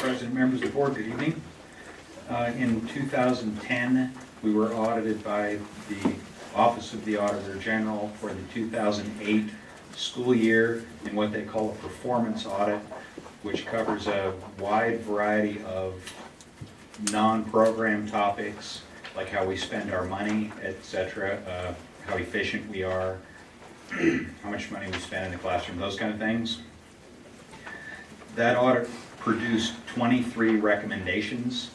President, members of the board, good evening. In 2010, we were audited by the Office of the Auditor General for the 2008 school year in what they call a performance audit, which covers a wide variety of non-program topics, like how we spend our money, etc., how efficient we are, how much money we spend in the classroom, those kind of things. That audit produced 23 recommendations.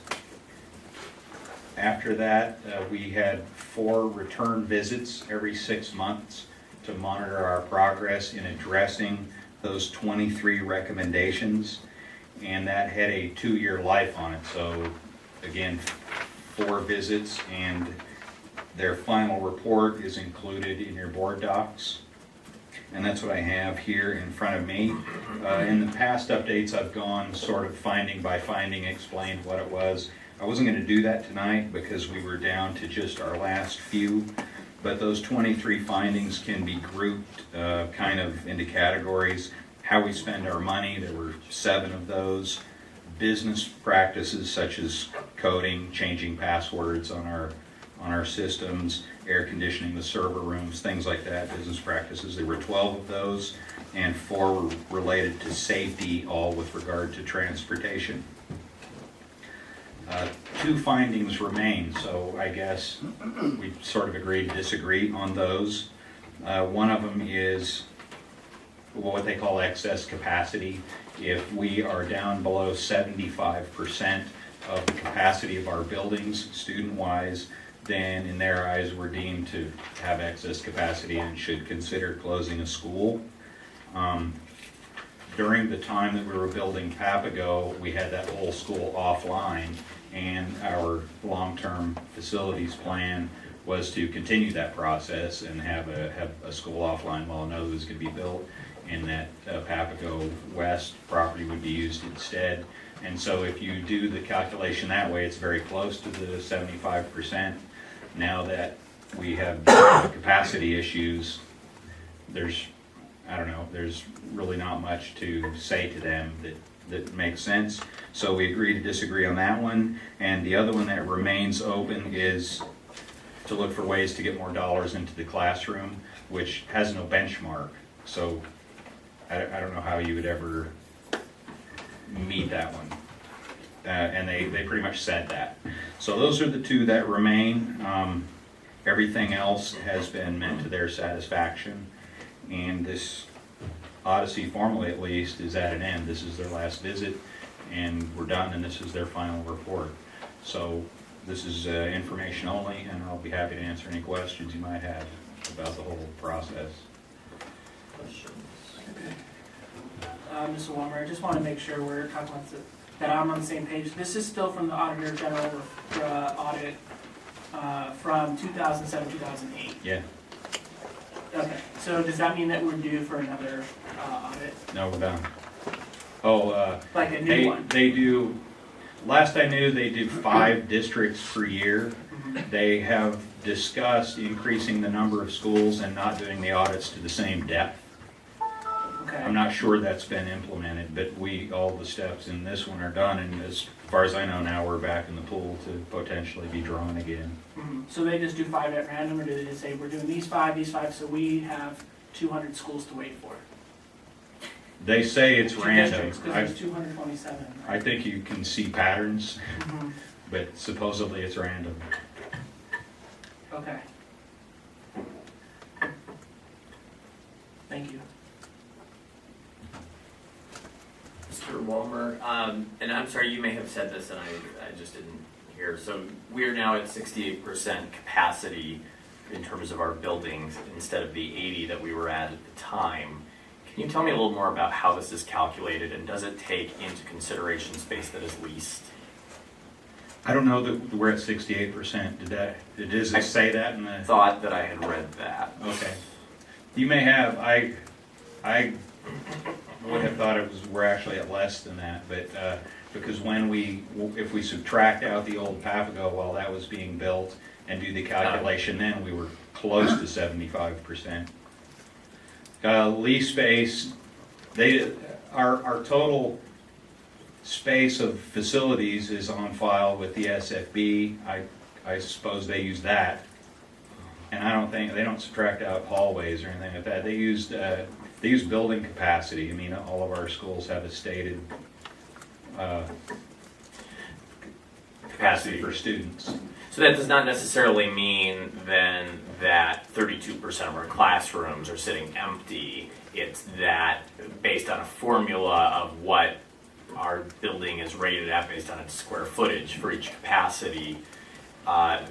After that, we had 4 return visits every 6 months to monitor our progress in addressing those 23 recommendations, and that had a 2-year life on it. So again, 4 visits, and their final report is included in your board docs. And that's what I have here in front of me. In the past updates, I've gone sort of finding by finding, explained what it was. I wasn't going to do that tonight because we were down to just our last few, but those 23 findings can be grouped kind of into categories. How we spend our money, there were 7 of those. Business practices such as coding, changing passwords on our systems, air conditioning the server rooms, things like that, business practices. There were 12 of those, and 4 were related to safety, all with regard to transportation. 2 findings remain, so I guess we sort of agree to disagree on those. One of them is what they call excess capacity. If we are down below 75% of the capacity of our buildings, student-wise, then in their eyes we're deemed to have excess capacity and should consider closing a school. During the time that we were building Papago, we had that whole school offline, and our long-term facilities plan was to continue that process and have a school offline while another was going to be built, and that Papago West property would be used instead. And so if you do the calculation that way, it's very close to the 75%. Now that we have capacity issues, there's really not much to say to them that makes sense. So we agree to disagree on that one. And the other one that remains open is to look for ways to get more dollars into the classroom, which has no benchmark. So I don't know how you would ever meet that one. And they pretty much said that. So those are the 2 that remain. Everything else has been met to their satisfaction. And this Odyssey, formally at least, is at an end. This is their last visit, and we're done, and this is their final report. So this is information only, and I'll be happy to answer any questions you might have about the whole process. Questions? Mr. Walmer, I just want to make sure we're talking about that I'm on the same page. This is still from the Auditor General audit from 2007-2008. Yeah. Okay, so does that mean that we're due for another audit? No, we're done. Oh, like a new one? They do. Last I knew, they did 5 districts per year. Mm-hmm. They have discussed increasing the number of schools and not doing the audits to the same depth. Okay. I'm not sure that's been implemented, but all the steps in this one are done, and as far as I know now, we're back in the pool to potentially be drawn again. Mm-hmm. So they just do 5 at random, or do they just say, we're doing these 5, so we have 200 schools to wait for? They say it's 2 random. districts, because there's 227. Right? I think you can see patterns, Mm-hmm. but supposedly it's random. Okay. Thank you. Mr. Walmer, and I'm sorry, you may have said this and I just didn't hear. So we are now at 68% capacity in terms of our buildings instead of the 80 that we were at the time. Can you tell me a little more about how this is calculated, and does it take into consideration space that is leased? I don't know that we're at 68%. Did it say that in the? I thought that I had read that. Okay. You may have. I would have thought we're actually at less than that, but because if we subtract out the old Papago while that was being built and do the calculation, then we were close to 75%. Lease space, our total space of facilities is on file with the SFB. I suppose they use that. And I don't think, they don't subtract out hallways or anything like that. They use building capacity. I mean, all of our schools have a stated capacity for students. So that does not necessarily mean then that 32% of our classrooms are sitting empty. It's that based on a formula of what our building is rated at based on its square footage for each capacity,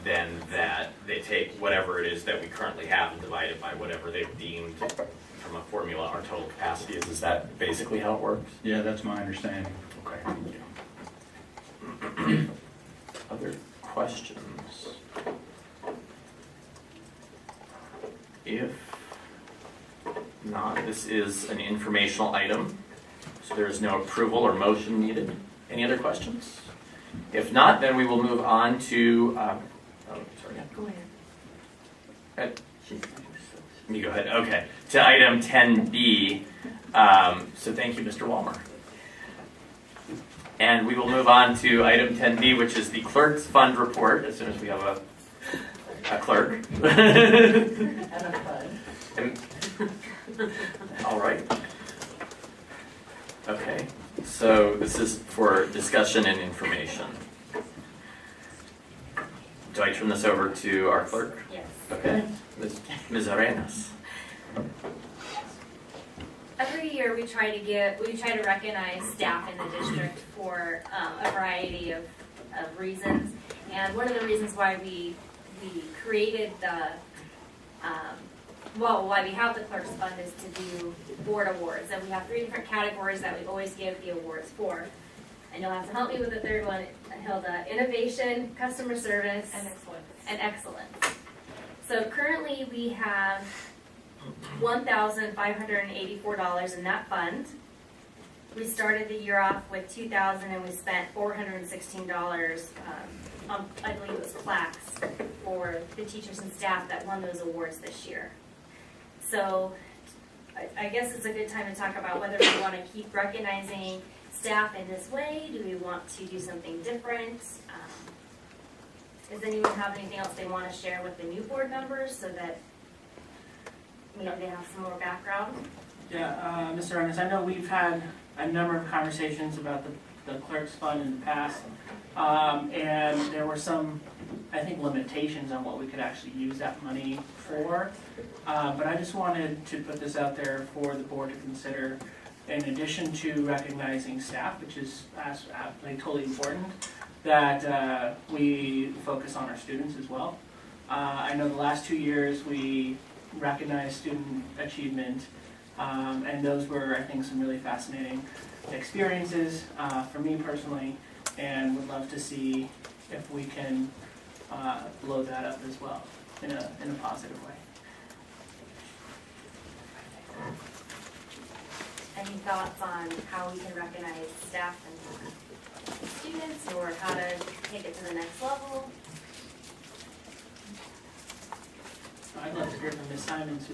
then that they take whatever it is that we currently have and divide it by whatever they've deemed from a formula our total capacity is. Is that basically how it works? Yeah, that's my understanding. Okay. Thank you. Other questions? If not, this is an informational item, so there is no approval or motion needed. Any other questions? If not, then we will move on to, Go ahead. You go ahead, okay. To item 10B, so thank you, Mr. Walmer. And we will move on to item 10B, which is the Clerks Fund Report, as soon as we have a clerk. And a fun. All right. Okay, so this is for discussion and information. Do I turn this over to our clerk? Yes. Okay, Ms. Arenas. Every year we try to recognize staff in the district for a variety of reasons. And one of the reasons why we created why we have the Clerks Fund is to do board awards. And we have 3 different categories that we always give the awards for. And you'll have to help me with the third one, Hilda. Innovation, customer service, and excellence. So currently we have $1,584 in that fund. We started the year off with $2,000 and we spent $416 on, I believe it was plaques for the teachers and staff that won those awards this year. So I guess it's a good time to talk about whether we want to keep recognizing staff in this way. Do we want to do something different? Does anyone have anything else they want to share with the new board members so that maybe they have some more background? Yeah, Mr. Ernest, I know we've had a number of conversations about the Clerks Fund in the past, and there were some, I think, limitations on what we could actually use that money for. But I just wanted to put this out there for the board to consider. In addition to recognizing staff, which is absolutely totally important, that we focus on our students as well. I know the last 2 years we recognized student achievement, and those were, I think, some really fascinating experiences for me personally, and would love to see if we can blow that up as well in a positive way. Any thoughts on how we can recognize staff and students, or how to take it to the next level? I'd love to hear from Ms. Simons,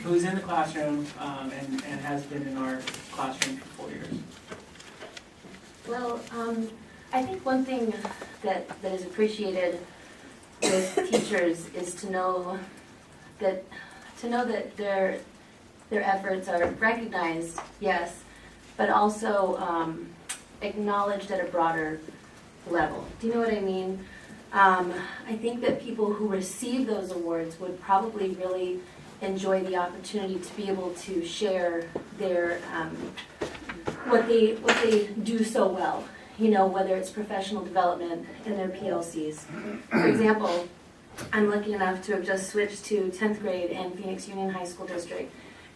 who is in the classroom and has been in our classroom for 4 years. Well, I think one thing that is appreciated with teachers is to know that their efforts are recognized, yes, but also acknowledged at a broader level. Do you know what I mean? I think that people who receive those awards would probably really enjoy the opportunity to be able to share their what they do so well. You know, whether it's professional development in their PLCs. For example, I'm lucky enough to have just switched to 10th grade in Phoenix Union High School District,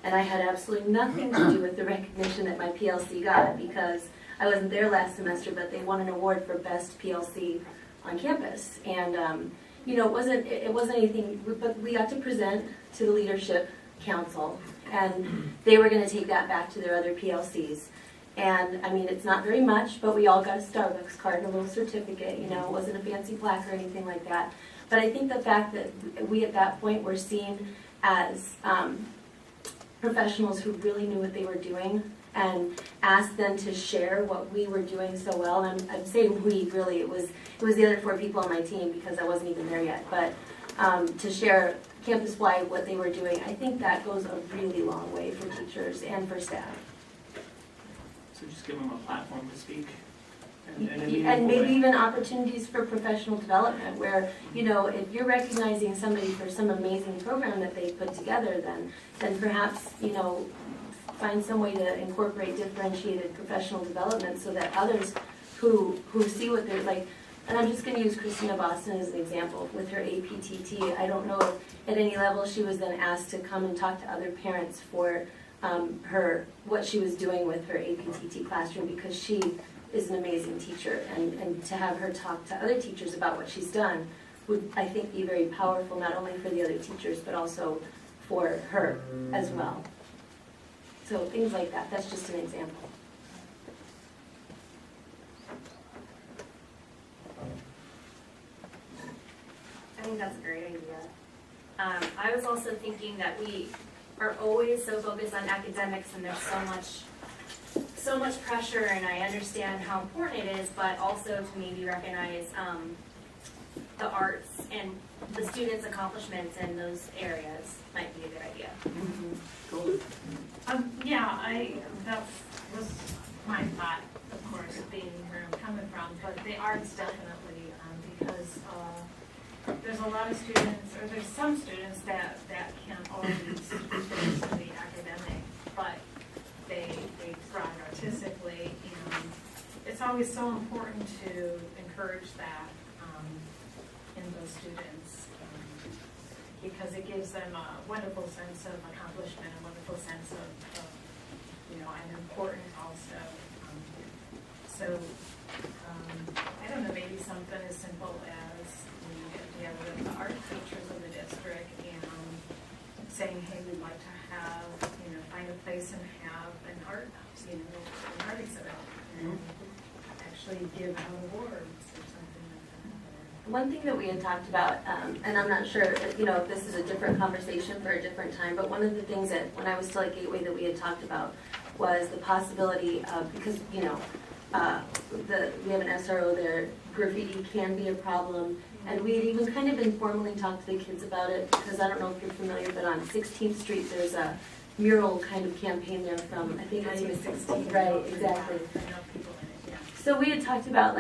and I had absolutely nothing to do with the recognition that my PLC got, because I wasn't there last semester, but they won an award for best PLC on campus. And you know, it wasn't anything, but we got to present to the leadership council, and they were going to take that back to their other PLCs. And I mean, it's not very much, but we all got a Starbucks card and a little certificate. You know, it wasn't a fancy plaque or anything like that. But I think the fact that we at that point were seen as professionals who really knew what they were doing and asked them to share what we were doing so well. And I'm saying we, really, it was the other 4 people on my team because I wasn't even there yet. But to share campus-wide what they were doing, I think that goes a really long way for teachers and for staff. So just give them a platform to speak. in a meaningful And maybe way. even opportunities for professional development where, you know, if you're recognizing somebody for some amazing program that they put together, then perhaps, you know, find some way to incorporate differentiated professional development so that others who see what they're like, and I'm just going to use Christina Boston as an example with her APTT. I don't know if at any level she was then asked to come and talk to other parents for what she was doing with her APTT classroom, because she is an amazing teacher, and to have her talk to other teachers about what she's done would, I think, be very powerful, not only for the other teachers, but also for her as well. So things like that, that's just an example. I think that's a great idea. I was also thinking that we are always so focused on academics, and there's so much pressure, and I understand how important it is, but also to maybe recognize the arts and the students' accomplishments in those areas might be a good idea. That was my thought, of course, being where I'm coming from, but the arts definitely, because there's a lot of students, or there's some students that can't always finish the academic, but they thrive artistically, and it's always so important to encourage that in those students, because it gives them a wonderful sense of accomplishment, a wonderful sense of and important also. I don't know, maybe something as simple as get together with the art teachers of the district and saying, hey, we'd like to have, find a place and have an art exhibit, and actually give out awards or something like that. One thing that we had talked about, and I'm not sure, if this is a different conversation for a different time, but one of the things that when I was still at Gateway that we had talked about was the possibility of, because, we have an SRO there, graffiti can be a problem, and we had even kind of informally talked to the kids about it, because I don't know if you're familiar, but on 16th Street there's a mural kind of campaign there from, I think it's even 16, right, exactly. I know people in it, yeah. So we had talked about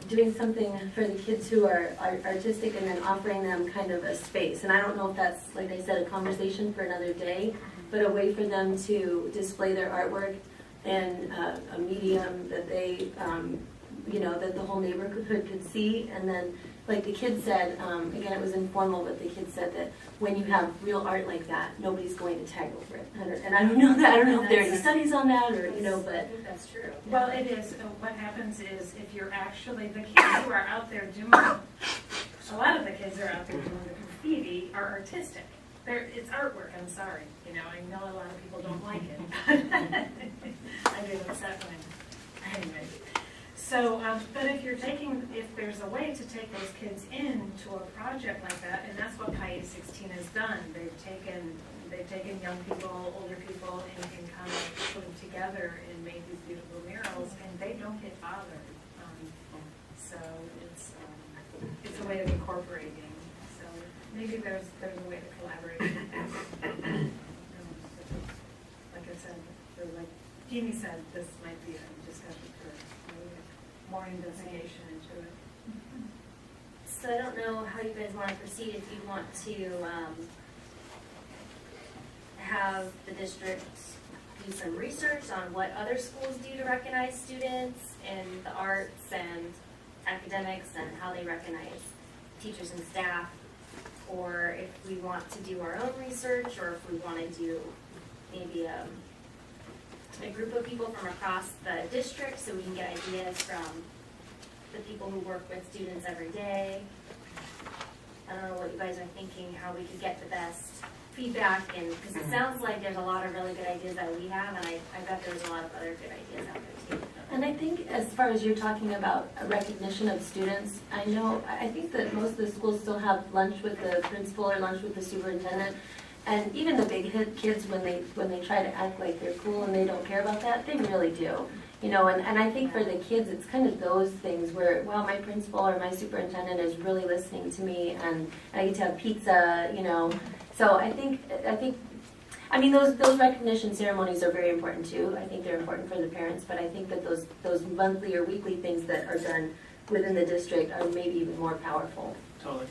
doing something for the kids who are artistic and then offering them kind of a space. And I don't know if that's, like I said, a conversation for another day, but a way for them to display their artwork in a medium that they, that the whole neighborhood could see. And then, like the kids said, again, it was informal, but the kids said that when you have real art like that, nobody's going to tag over it. And I don't know that. I don't know if there are any studies on that, or I but think that's true. Well, it is. What happens is if you're actually, the kids who are out there doing, a lot of the kids who are out there doing the graffiti are artistic. It's artwork, I'm sorry. I know a lot of people don't like it. I get upset when, anyway. So, but if there's a way to take those kids into a project like that, and that's what Pi 16 has done. They've taken young people, older people, and kind of put them together and made these beautiful murals, and they don't get bothered. So it's a way of incorporating. So maybe there's a way to collaborate. Like I said, or like Jeannie said, this might be a discussion for more investigation into it. So I don't know how you guys want to proceed, if you want to have the district do some research on what other schools do to recognize students in the arts and academics and how they recognize teachers and staff, or if we want to do our own research, or if we want to do maybe a group of people from across the district so we can get ideas from the people who work with students every day. I don't know what you guys are thinking, how we could get the best feedback, and because it sounds like there's a lot of really good ideas that we have, and I bet there's a lot of other good ideas out there too. And I think as far as you're talking about a recognition of students, I think that most of the schools still have lunch with the principal or lunch with the superintendent. And even the big hit kids, when they try to act like they're cool and they don't care about that, they really do. You know, and I think for the kids, it's kind of those things where, wow, my principal or my superintendent is really listening to me, and I get to have pizza, you know. So I think, I mean, those recognition ceremonies are very important too. I think they're important for the parents, but I think that those monthly or weekly things that are done within the district are maybe even more powerful. Totally.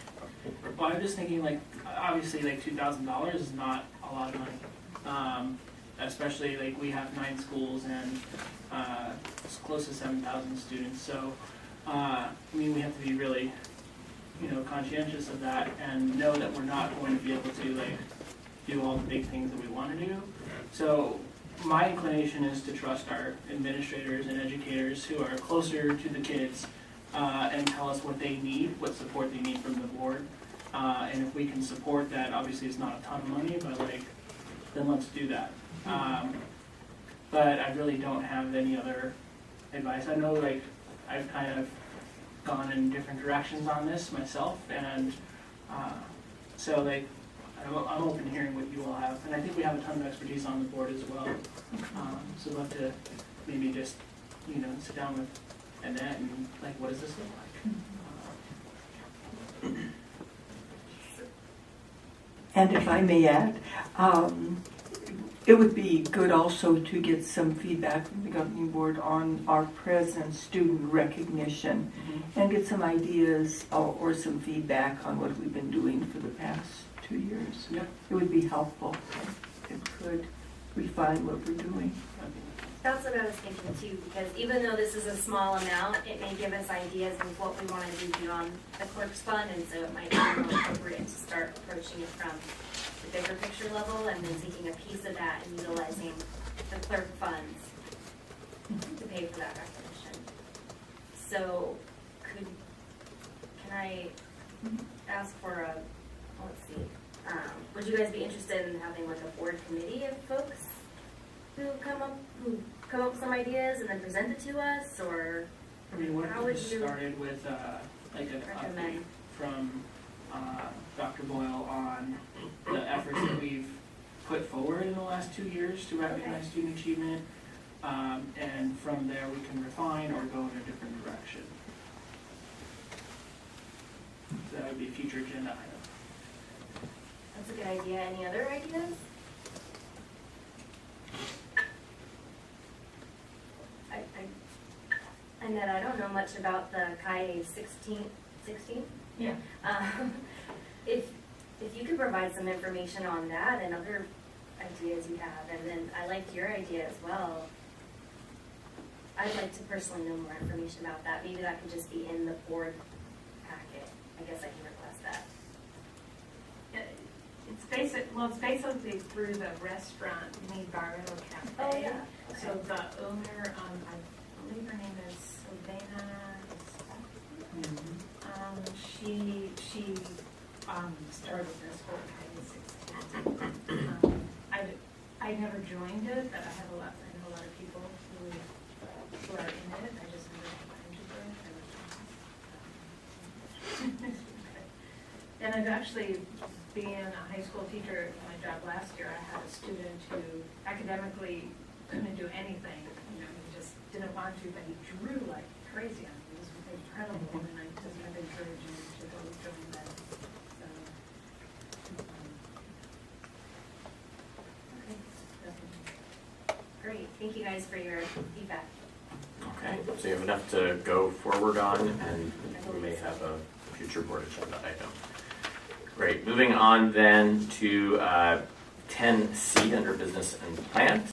Well, I'm just thinking, like, obviously, like, $2,000 is not a lot of money. Especially, like, we have 9 schools and it's close to 7,000 students. So, I mean, we have to be really, you know, conscientious of that and know that we're not going to be able to, like, do all the big things that we want to do. So, my inclination is to trust our administrators and educators who are closer to the kids and tell us what they need, what support they need from the board. And if we can support that, obviously it's not a ton of money, but like, then let's do that. But I really don't have any other advice. I know, like, I've kind of gone in different directions on this myself, and so like, I'm open to hearing what you all have, and I think we have a ton of expertise on the board as well. So I'd love to maybe just, you know, sit down with Annette and like, what does this look like? And if I may add, it would be good also to get some feedback from the governing board on our present student recognition and get some ideas or some feedback on what we've been doing for the past 2 years. Yep. It would be helpful. It could refine what we're doing. That's what I was thinking too, because even though this is a small amount, it may give us ideas of what we want to do beyond the clerks fund, and so it might be more appropriate to start approaching it from the bigger picture level and then taking a piece of that and utilizing the clerk funds to pay for that recognition. So can I ask for a, let's see, would you guys be interested in having like a board committee of folks who come up with some ideas and then present it to us, or I mean, what how if we would just you started with like an update recommend? from Dr. Boyle on the efforts that we've put forward in the last 2 years to recognize student achievement, and from there we can refine or go in a different direction. So that would be a future agenda item. That's a good idea. Any other ideas? Annette, I don't know much about the Kai 16? Yeah. If you could provide some information on that and other ideas you have, and then I liked your idea as well. I'd like to personally know more information about that. Maybe that could just be in the board packet. I guess I can request that. It's basically through the restaurant, Mi Barrio Cafe. Oh, yeah. So the owner, I believe her name is Silvana. She started this for Kai 16. I never joined it, but I know a lot of people who are in it. I just never got into it. And I've actually, being a high school teacher at my job last year, I had a student who academically couldn't do anything. You know, he just didn't want to, but he drew like crazy on me. It was incredible, and I just kept encouraging him to go join that. So, Okay. Great. Thank you guys for your feedback. Okay, so you have enough to go forward on, and we may have a future board agenda item. Great, moving on then to 10C under business and plant.